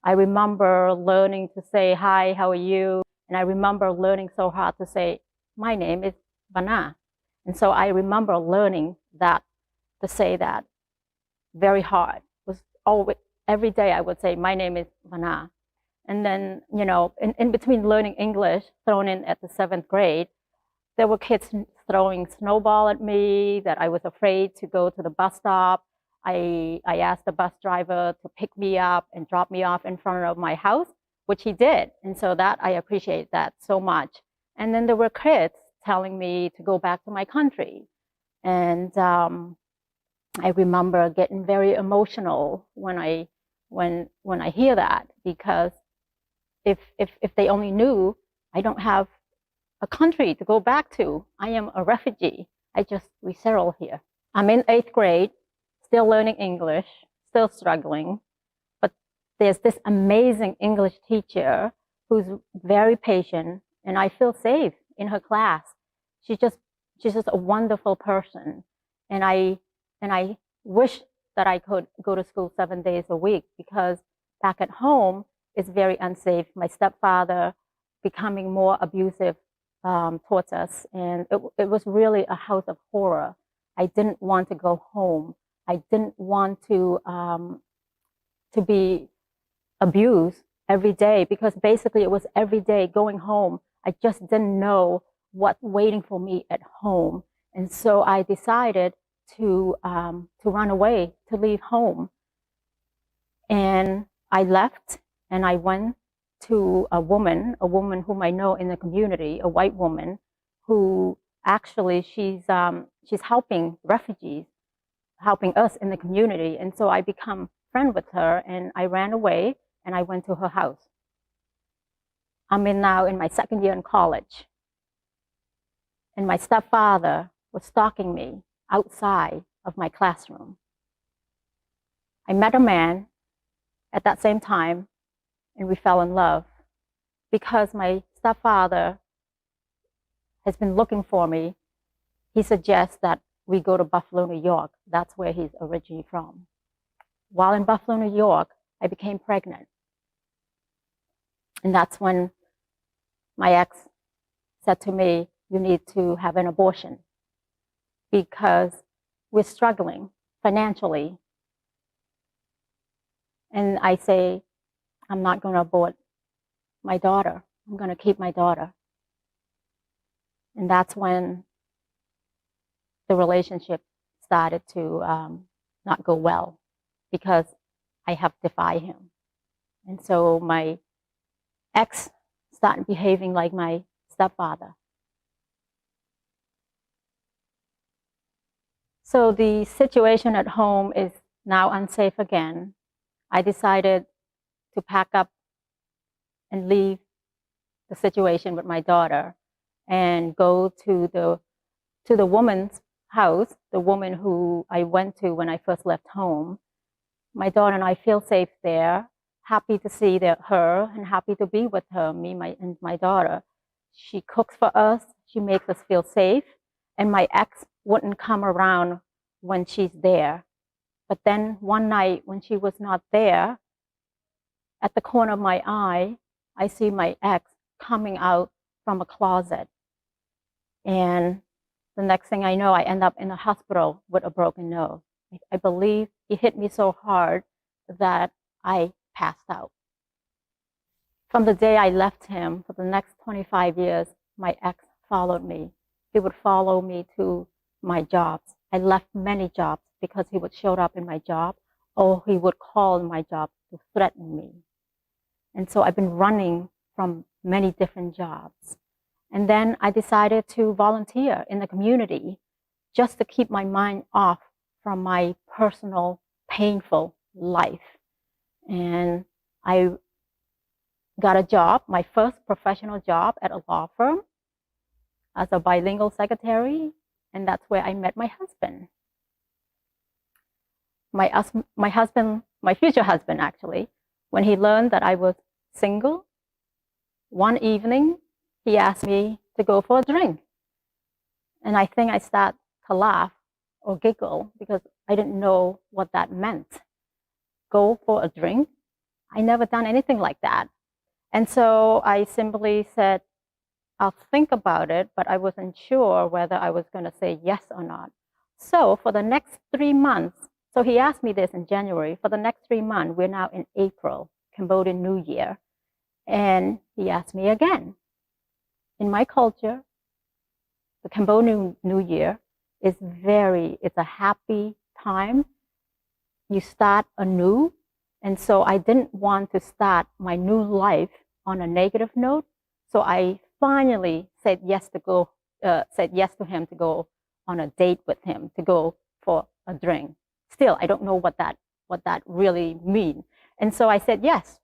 I remember learning to say, hi, how are you? And I remember learning so hard to say, my name is Vana. And so I remember learning that, to say that very hard. It was always, every day I would say, my name is Vana. And then, you know, in between learning English, thrown in at the 7th grade, there were kids throwing snowball at me, that I was afraid to go to the bus stop. I asked the bus driver to pick me up and drop me off in front of my house, which he did. And so that, I appreciate that so much. And then there were kids telling me to go back to my country. And I remember getting very emotional when I hear that, because if they only knew I don't have a country to go back to, I am a refugee. We settle here. I'm in 8th grade, still learning English, still struggling, but there's this amazing English teacher who's very patient, and I feel safe in her class. She's just a wonderful person, and I wish that I could go to school 7 days a week, because back at home it's very unsafe. My stepfather becoming more abusive towards us, and it was really a house of horror. I didn't want to go home. I didn't want to be abused every day, because basically it was every day going home. I just didn't know what's waiting for me at home, and so I decided to run away, to leave home. And I left, and I went to a woman whom I know in the community, a white woman, who actually she's helping refugees, helping us in the community. And so I become friend with her, and I ran away and I went to her house. I'm now in my 2nd year in college, and my stepfather was stalking me outside of my classroom. I met a man at that same time, and we fell in love, because my stepfather has been looking for me. He suggests that we go to Buffalo, New York. That's where he's originally from. While in Buffalo, New York, I became pregnant. And that's when my ex said to me, you need to have an abortion, because we're struggling financially. And I say, I'm not going to abort my daughter. I'm going to keep my daughter. And that's when the relationship started to not go well, because I have to defy him. And so my ex started behaving like my stepfather. So the situation at home is now unsafe again. I decided to pack up and leave the situation with my daughter and go to the woman's house, the woman who I went to when I first left home. My daughter and I feel safe there, happy to see her and happy to be with her, and my daughter. She cooks for us, she makes us feel safe, and my ex wouldn't come around when she's there. But then one night when she was not there, at the corner of my eye, I see my ex coming out from a closet. And the next thing I know, I end up in a hospital with a broken nose. I believe he hit me so hard that I passed out. From the day I left him, for the next 25 years, my ex followed me. He would follow me to my jobs. I left many jobs because he would show up in my job, or he would call my job to threaten me. And so I've been running from many different jobs. And then I decided to volunteer in the community just to keep my mind off from my personal, painful life. And I got a job, my first professional job at a law firm as a bilingual secretary, and that's where I met my husband. My future husband, actually, when he learned that I was single, one evening, he asked me to go for a drink. And I think I started to laugh or giggle because I didn't know what that meant. Go for a drink? I never done anything like that. And so I simply said, I'll think about it, but I wasn't sure whether I was going to say yes or not. So for the next 3 months, so he asked me this in January, for the next 3 months, we're now in April, Cambodian New Year. And he asked me again. In my culture, the Cambodian New Year is it's a happy time. You start anew. And so I didn't want to start my new life on a negative note. So I finally said yes to him to go on a date with him, to go for a drink. Still, I don't know what that really means. And so I said yes.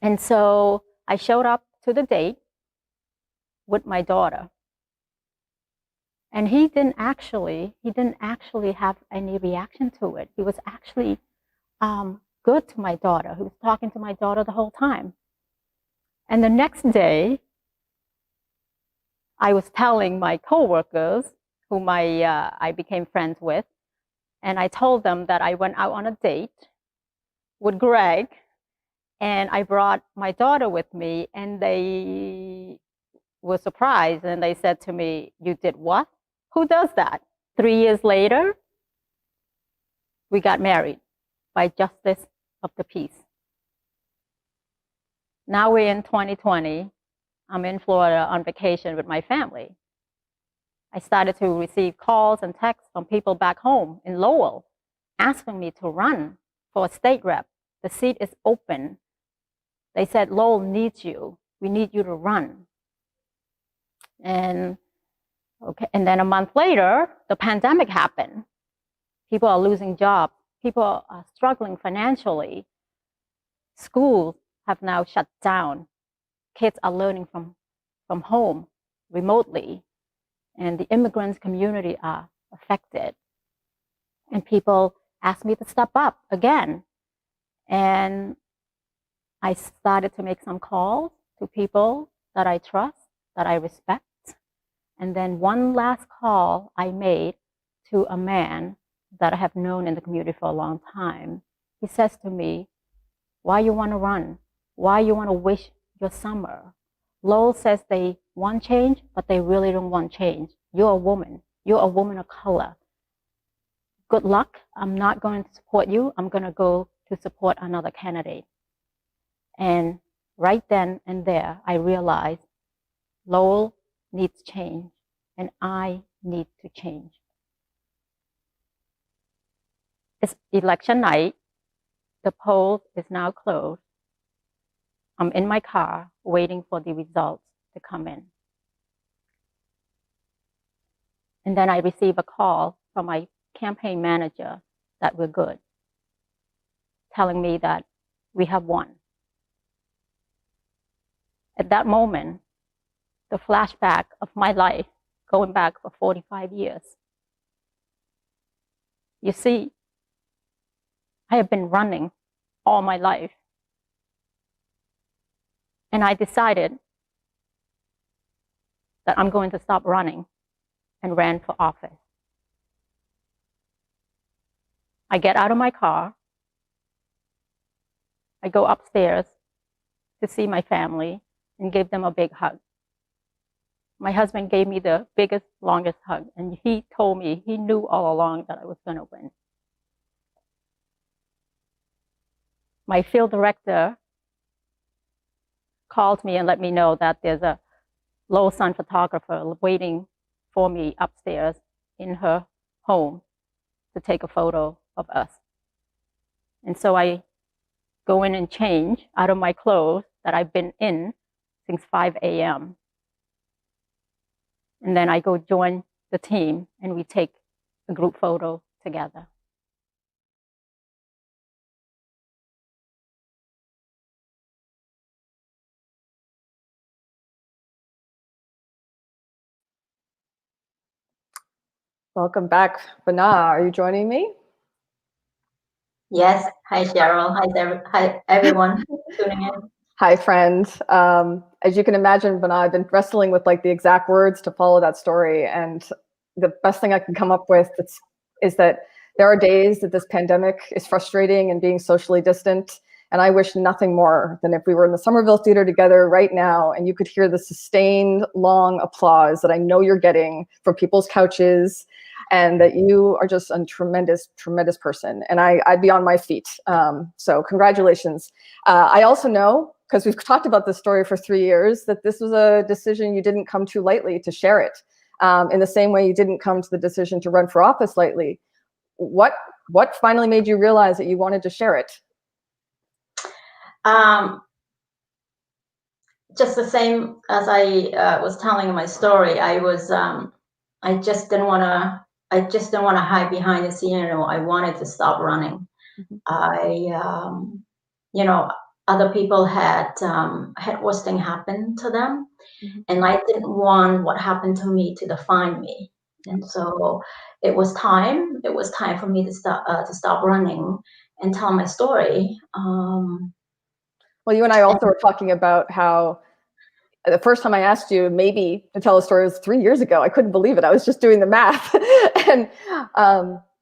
And so I showed up to the date with my daughter. And he didn't actually have any reaction to it. He was actually good to my daughter. He was talking to my daughter the whole time. And the next day, I was telling my coworkers, whom I became friends with, and I told them that I went out on a date with Greg, and I brought my daughter with me, and they were surprised, and they said to me, "You did what? Who does that?" 3 years later, we got married by justice of the peace. Now we're in 2020. I'm in Florida on vacation with my family. I started to receive calls and texts from people back home in Lowell asking me to run for a state rep. The seat is open. They said, "Lowell needs you. We need you to run." And then a month later, the pandemic happened. People are losing jobs. People are struggling financially. Schools have now shut down. Kids are learning from home remotely. And the immigrants community are affected. And people asked me to step up again. And I started to make some calls to people that I trust, that I respect. And then one last call I made to a man that I have known in the community for a long time. He says to me, "Why you want to run? Why you want to waste your summer? Lowell says they want change, but they really don't want change. You're a woman. You're a woman of color. Good luck. I'm not going to support you. I'm going to go to support another candidate." And right then and there, I realized Lowell needs change, and I need to change. It's election night. The poll is now closed. I'm in my car waiting for the results to come in. And then I receive a call from my campaign manager that we're good, telling me that we have won. At that moment, the flashback of my life, going back for 45 years. You see, I have been running all my life. And I decided that I'm going to stop running and ran for office. I get out of my car. I go upstairs to see my family and give them a big hug. My husband gave me the biggest, longest hug, and he told me he knew all along that I was going to win. My field director called me and let me know that there's a Lowell Sun photographer waiting for me upstairs in her home to take a photo of us. And so I go in and change out of my clothes that I've been in since 5 a.m. And then I go join the team and we take a group photo together. Welcome back, Vana. Are you joining me? Yes. Hi, Cheryl. Hi, everyone tuning in. Hi, friend. As you can imagine, Vana, I've been wrestling with like the exact words to follow that story. And the best thing I can come up with is that there are days that this pandemic is frustrating and being socially distant. And I wish nothing more than if we were in the Somerville Theater together right now and you could hear the sustained, long applause that I know you're getting from people's couches, and that you are just a tremendous, tremendous person. And I'd be on my feet. So congratulations. I also know, because we've talked about this story for 3 years, that this was a decision you didn't come to lightly to share it. In the same way you didn't come to the decision to run for office lightly. What finally made you realize that you wanted to share it? Just the same as I was telling in my story. I just didn't want to hide behind the scene. I wanted to stop running. Other people had worse thing happen to them, and I didn't want what happened to me to define me. And so it was time. It was time for me to stop running and tell my story. Well, you and I also were talking about how the first time I asked you maybe to tell a story was 3 years ago. I couldn't believe it. I was just doing the math. And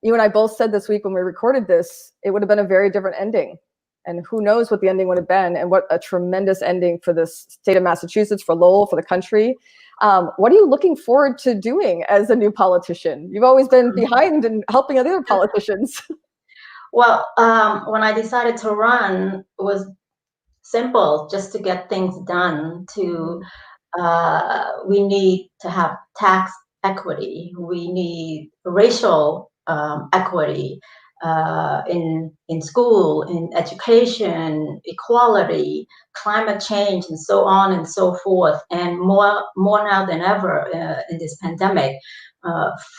you and I both said this week when we recorded this, it would have been a very different ending. And who knows what the ending would have been, and what a tremendous ending for the state of Massachusetts, for Lowell, for the country. What are you looking forward to doing as a new politician? You've always been behind and helping other politicians. Well, when I decided to run, it was simple, just to get things done. We need to have tax equity. We need racial equity in school, in education, equality, climate change, and so on and so forth. And more now than ever in this pandemic.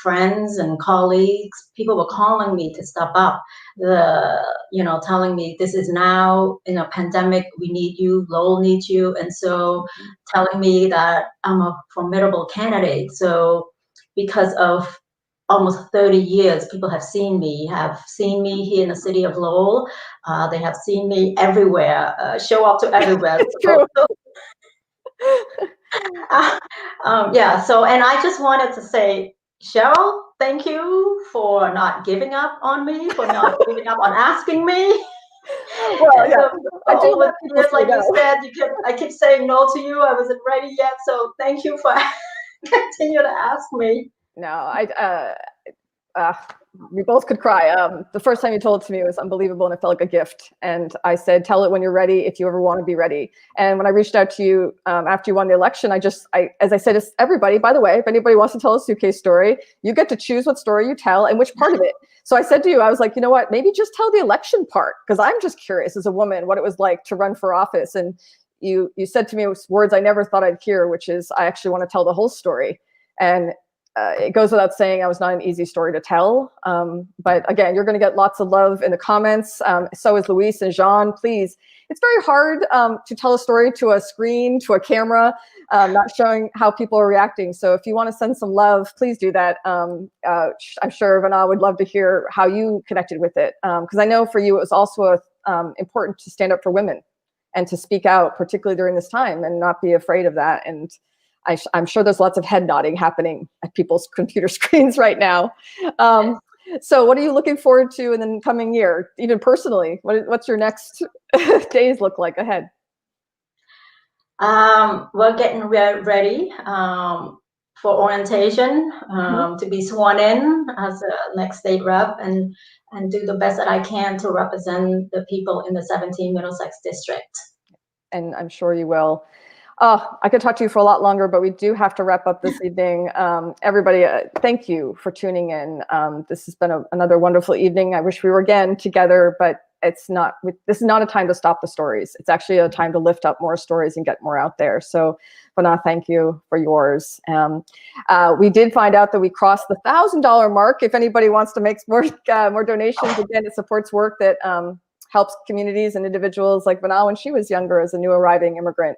Friends and colleagues, people were calling me to step up, telling me this is now in a pandemic, we need you, Lowell needs you. And so telling me that I'm a formidable candidate. So because of almost 30 years, people have seen me here in the city of Lowell. They have seen me everywhere, show up to everywhere. True. And I just wanted to say, Cheryl, thank you for not giving up on me, for not giving up on asking me. Well, yeah, I do over the years, like you said, I keep saying no to you. I wasn't ready yet, so thank you for continue to ask me. No, we both could cry. The first time you told it to me, it was unbelievable, and it felt like a gift. And I said, tell it when you're ready, if you ever want to be ready. And when I reached out to you after you won the election, as I said to everybody, by the way, if anybody wants to tell a suitcase story, you get to choose what story you tell and which part of it. So I said to you, I was like, you know what, maybe just tell the election part, because I'm just curious as a woman what it was like to run for office. And you said to me words I never thought I'd hear, which is, I actually want to tell the whole story. And it goes without saying, I was not an easy story to tell. But again, you're going to get lots of love in the comments. So is Luis and Jean. Please, it's very hard to tell a story to a screen, to a camera, not showing how people are reacting. So if you want to send some love, please do that. I'm sure Vana would love to hear how you connected with it. Because I know for you, it was also important to stand up for women and to speak out, particularly during this time, and not be afraid of that. And I'm sure there's lots of head nodding happening at people's computer screens right now. So what are you looking forward to in the coming year, even personally? What's your next days look like ahead? We're getting ready for orientation, to be sworn in as a next state rep, and do the best that I can to represent the people in the 17 Middlesex district. And I'm sure you will. I could talk to you for a lot longer, but we do have to wrap up this evening. Everybody, thank you for tuning in. This has been another wonderful evening. I wish we were again together, but this is not a time to stop the stories. It's actually a time to lift up more stories and get more out there. So Vana, thank you for yours. We did find out that we crossed the $1,000 mark. If anybody wants to make more donations, again, it supports work that helps communities and individuals like Vana when she was younger as a new arriving immigrant.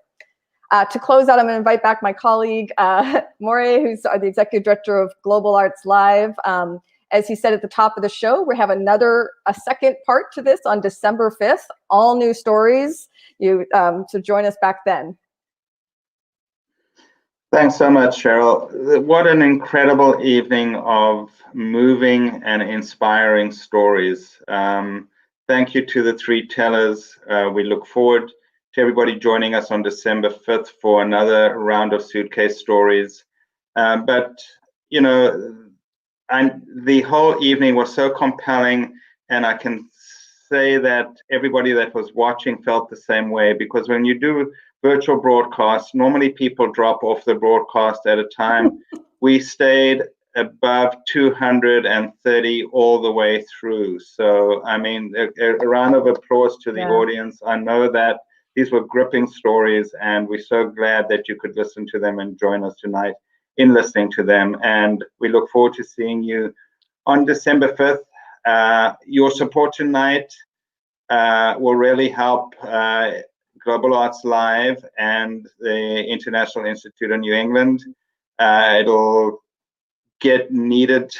To close out, I'm going to invite back my colleague, More, who's the Executive Director of Global Arts Live. As he said at the top of the show, we have a second part to this on December 5th, all new stories. So join us back then. Thanks so much, Cheryl. What an incredible evening of moving and inspiring stories. Thank you to the three tellers. We look forward to everybody joining us on December 5th for another round of Suitcase Stories. But, you know, the whole evening was so compelling, and I can say that everybody that was watching felt the same way, because when you do virtual broadcasts, normally people drop off the broadcast at a time. We stayed above 230 all the way through. So, I mean, a round of applause to the audience. I know that these were gripping stories, and we're so glad that you could listen to them and join us tonight in listening to them. And we look forward to seeing you on December 5th. Your support tonight will really help Global Arts Live and the International Institute of New England. It'll get needed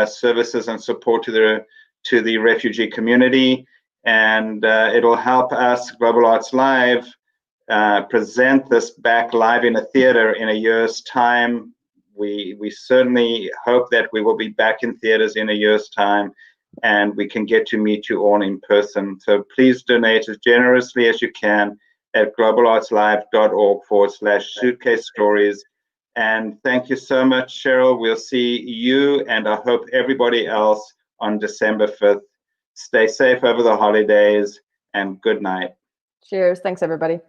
services and support to the refugee community, and it'll help us, Global Arts Live, present this back live in a theater in a year's time. We certainly hope that we will be back in theaters in a year's time, and we can get to meet you all in person. So please donate as generously as you can at globalartslive.org/suitcase stories. And thank you so much, Cheryl. We'll see you, and I hope everybody else, on December 5th. Stay safe over the holidays, and good night. Cheers. Thanks, everybody.